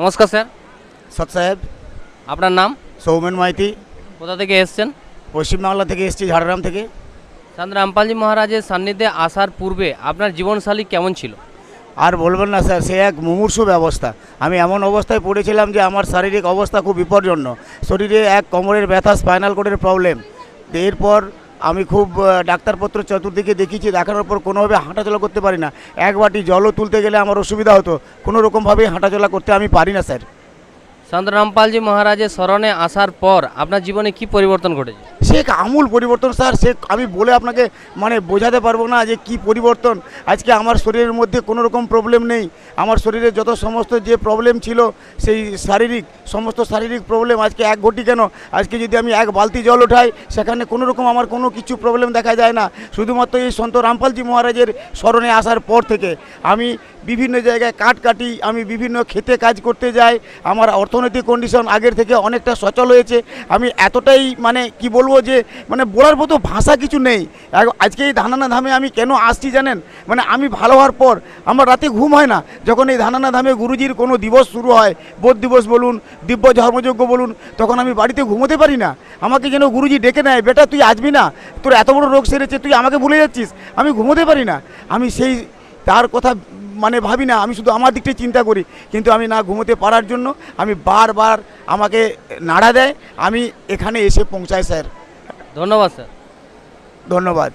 নমস্কার স্যার। সৎ সাহেব। আপনার নাম? সৌমেন মাইতি। কোথা থেকে এসছেন? পশ্চিমবাংলা থেকে এসেছি, ঝাড়গ্রাম থেকে। সন্ত রামপালজি মহারাজের সান্নিধ্যে আসার পূর্বে আপনার জীবনশৈলী কেমন ছিল? আর বলবেন না স্যার, সে এক মুমূর্ষু ব্যবস্থা। আমি এমন অবস্থায় পড়েছিলাম যে আমার শারীরিক অবস্থা খুব বিপজ্জনক। শরীরে এক কোমরের ব্যথা, স্পাইনাল কোডের প্রবলেম। এরপর আমি খুব ডাক্তারপত্র চতুর্দিকে দেখিয়েছি, দেখানোর পর কোনোভাবে হাঁটাচলা করতে পারি না। এক বাটি জলও তুলতে গেলে আমার অসুবিধা হতো, কোনো রকমভাবেই হাঁটাচলা করতে আমি পারি না স্যার। সন্ত রামপালজি মহারাজের শরণে আসার পর আপনার জীবনে কি পরিবর্তন ঘটেছে? সে এক আমূল পরিবর্তন স্যার। সে আমি বলে আপনাকে বোঝাতে পারবো না যে কি পরিবর্তন। আজকে আমার শরীরের মধ্যে কোনো রকম প্রবলেম নেই। আমার শরীরে যত সমস্ত যে প্রবলেম ছিল, সেই সমস্ত শারীরিক প্রবলেম আজকে এক ঘটি কেন, আজকে যদি আমি এক বালতি জল ওঠাই সেখানে কোনো রকম আমার কোনো কিছু প্রবলেম দেখা যায় না। শুধুমাত্র এই সন্ত রামপালজি মহারাজের শরণে আসার পর থেকে আমি বিভিন্ন জায়গায় কাটি, আমি বিভিন্ন ক্ষেতে কাজ করতে যাই। আমার অর্থনৈতিক কন্ডিশন আগের থেকে অনেকটা সচল হয়েছে। আমি এতটাই কি বলবো যে বলার মতো ভাষা কিছু নেই। আজকে এই ধানানা ধামে আমি কেন আসছি জানেন? আমি ভালো হওয়ার পর আমার রাতে ঘুম হয় না। যখন এই ধানানা ধামে গুরুজির কোনো দিবস শুরু হয়, বোধ দিবস বলুন, দিব্য ধর্মযজ্ঞ বলুন, তখন আমি বাড়িতে ঘুমোতে পারি না। আমাকে যেন গুরুজি ডেকে নেয়, বেটা তুই আসবি না, তোর এত বড় রোগ সেরেছে, তুই আমাকে ভুলে যাচ্ছিস। আমি ঘুমোতে পারি না। আমি সেই তার কথা ভাবি না, আমি শুধু আমার দিকটাই চিন্তা করি। কিন্তু আমি না ঘুমোতে পারার জন্য আমি বারবার আমাকে নাড়া দেয়, আমি এখানে এসে পৌঁছাই স্যার। ধন্যবাদ স্যার। ধন্যবাদ।